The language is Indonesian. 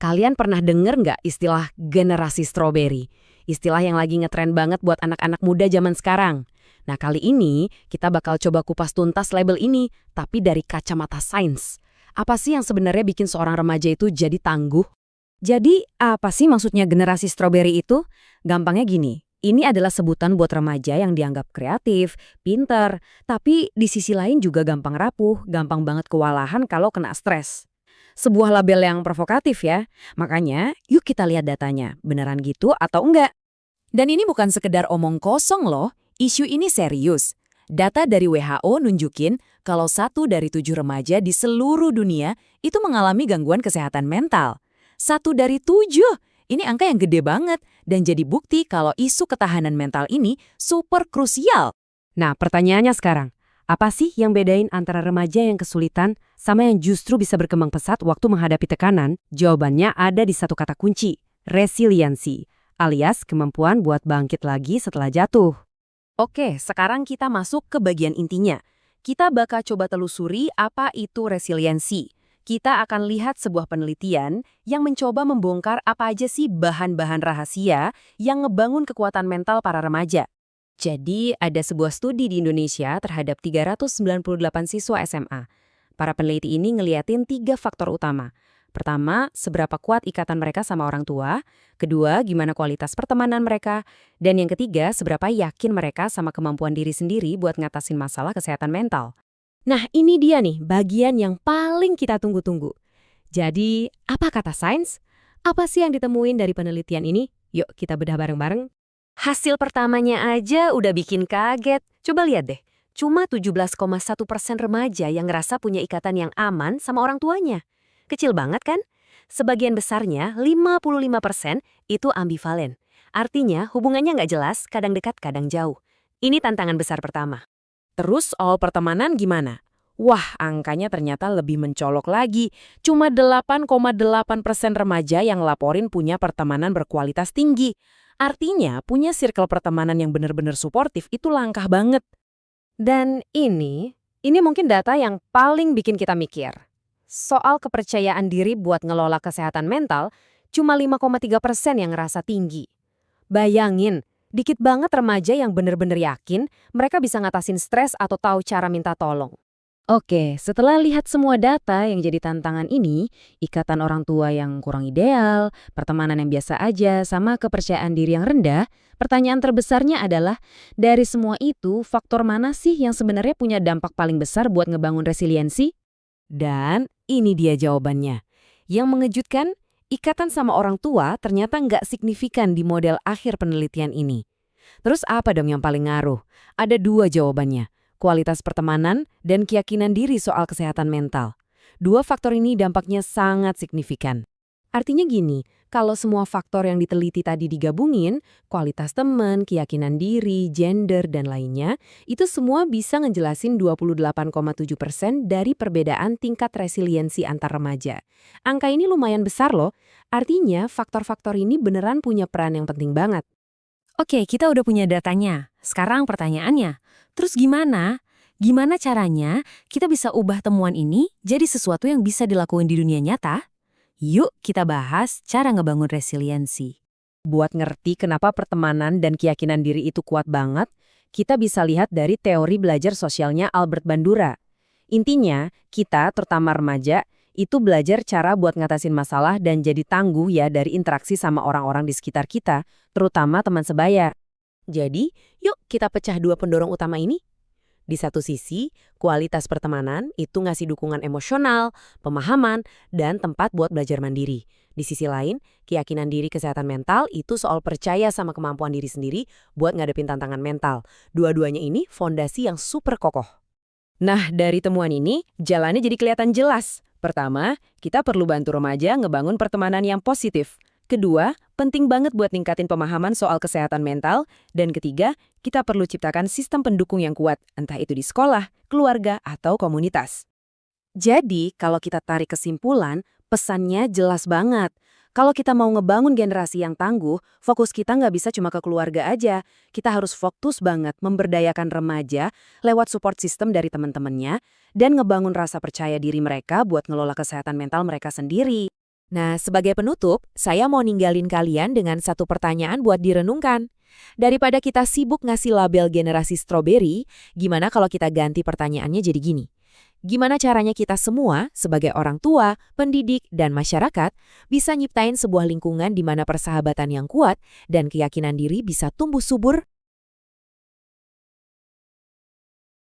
Kalian pernah denger nggak istilah generasi strawberry? Istilah yang lagi ngetren banget buat anak-anak muda zaman sekarang. Nah, kali ini kita bakal coba kupas tuntas label ini, tapi dari kacamata sains. Apa sih yang sebenarnya bikin seorang remaja itu jadi tangguh? Jadi, apa sih maksudnya generasi strawberry itu? Gampangnya gini, ini adalah sebutan buat remaja yang dianggap kreatif, pinter, tapi di sisi lain juga gampang rapuh, gampang banget kewalahan kalau kena stres. Sebuah label yang provokatif ya. Makanya, yuk kita lihat datanya. Beneran gitu atau enggak? Dan ini bukan sekedar omong kosong loh. Isu ini serius. Data dari WHO nunjukin kalau 1 dari 7 remaja di seluruh dunia itu mengalami gangguan kesehatan mental. 1 dari 7. Ini angka yang gede banget dan jadi bukti kalau isu ketahanan mental ini super krusial. Nah, pertanyaannya sekarang, apa sih yang bedain antara remaja yang kesulitan sama yang justru bisa berkembang pesat waktu menghadapi tekanan? Jawabannya ada di satu kata kunci, resiliensi, alias kemampuan buat bangkit lagi setelah jatuh. Oke, sekarang kita masuk ke bagian intinya. Kita bakal coba telusuri apa itu resiliensi. Kita akan lihat sebuah penelitian yang mencoba membongkar apa aja sih bahan-bahan rahasia yang ngebangun kekuatan mental para remaja. Jadi, ada sebuah studi di Indonesia terhadap 398 siswa SMA. Para peneliti ini ngeliatin 3 faktor utama. Pertama, seberapa kuat ikatan mereka sama orang tua. Kedua, gimana kualitas pertemanan mereka. Dan yang ketiga, seberapa yakin mereka sama kemampuan diri sendiri buat ngatasin masalah kesehatan mental. Nah, ini dia nih bagian yang paling kita tunggu-tunggu. Jadi, apa kata sains? Apa sih yang ditemuin dari penelitian ini? Yuk kita bedah bareng-bareng. Hasil pertamanya aja udah bikin kaget. Coba lihat deh, cuma 17,1% remaja yang ngerasa punya ikatan yang aman sama orang tuanya. Kecil banget kan? Sebagian besarnya, 55% itu ambivalen. Artinya hubungannya nggak jelas, kadang dekat, kadang jauh. Ini tantangan besar pertama. Terus soal pertemanan gimana? Wah, angkanya ternyata lebih mencolok lagi. Cuma 8,8% remaja yang laporin punya pertemanan berkualitas tinggi. Artinya, punya circle pertemanan yang benar-benar suportif itu langkah banget. Dan ini mungkin data yang paling bikin kita mikir. Soal kepercayaan diri buat ngelola kesehatan mental, cuma 5,3% yang ngerasa tinggi. Bayangin, dikit banget remaja yang benar-benar yakin mereka bisa ngatasin stres atau tahu cara minta tolong. Oke, setelah lihat semua data yang jadi tantangan ini, ikatan orang tua yang kurang ideal, pertemanan yang biasa aja, sama kepercayaan diri yang rendah, pertanyaan terbesarnya adalah, dari semua itu, faktor mana sih yang sebenarnya punya dampak paling besar buat ngebangun resiliensi? Dan ini dia jawabannya. Yang mengejutkan, ikatan sama orang tua ternyata nggak signifikan di model akhir penelitian ini. Terus apa dong yang paling ngaruh? Ada 2 jawabannya. Kualitas pertemanan, dan keyakinan diri soal kesehatan mental. 2 faktor ini dampaknya sangat signifikan. Artinya gini, kalau semua faktor yang diteliti tadi digabungin, kualitas teman, keyakinan diri, gender, dan lainnya, itu semua bisa ngejelasin 28,7% dari perbedaan tingkat resiliensi antar remaja. Angka ini lumayan besar loh, artinya faktor-faktor ini beneran punya peran yang penting banget. Oke, kita udah punya datanya. Sekarang pertanyaannya, terus gimana? Gimana caranya kita bisa ubah temuan ini jadi sesuatu yang bisa dilakuin di dunia nyata? Yuk kita bahas cara ngebangun resiliensi. Buat ngerti kenapa pertemanan dan keyakinan diri itu kuat banget, kita bisa lihat dari teori belajar sosialnya Albert Bandura. Intinya, kita terutama remaja, itu belajar cara buat ngatasin masalah dan jadi tangguh ya dari interaksi sama orang-orang di sekitar kita, terutama teman sebaya. Jadi, yuk kita pecah 2 pendorong utama ini. Di satu sisi, kualitas pertemanan itu ngasih dukungan emosional, pemahaman, dan tempat buat belajar mandiri. Di sisi lain, keyakinan diri kesehatan mental itu soal percaya sama kemampuan diri sendiri buat ngadepin tantangan mental. Dua-duanya ini fondasi yang super kokoh. Nah, dari temuan ini, jalannya jadi kelihatan jelas. Pertama, kita perlu bantu remaja ngebangun pertemanan yang positif. Kedua, penting banget buat ningkatin pemahaman soal kesehatan mental. Dan ketiga, kita perlu ciptakan sistem pendukung yang kuat, entah itu di sekolah, keluarga, atau komunitas. Jadi, kalau kita tarik kesimpulan, pesannya jelas banget. Kalau kita mau ngebangun generasi yang tangguh, fokus kita nggak bisa cuma ke keluarga aja. Kita harus fokus banget memberdayakan remaja lewat support system dari teman-temannya dan ngebangun rasa percaya diri mereka buat ngelola kesehatan mental mereka sendiri. Nah, sebagai penutup, saya mau ninggalin kalian dengan satu pertanyaan buat direnungkan. Daripada kita sibuk ngasih label generasi stroberi, gimana kalau kita ganti pertanyaannya jadi gini? Gimana caranya kita semua, sebagai orang tua, pendidik, dan masyarakat, bisa nyiptain sebuah lingkungan di mana persahabatan yang kuat dan keyakinan diri bisa tumbuh subur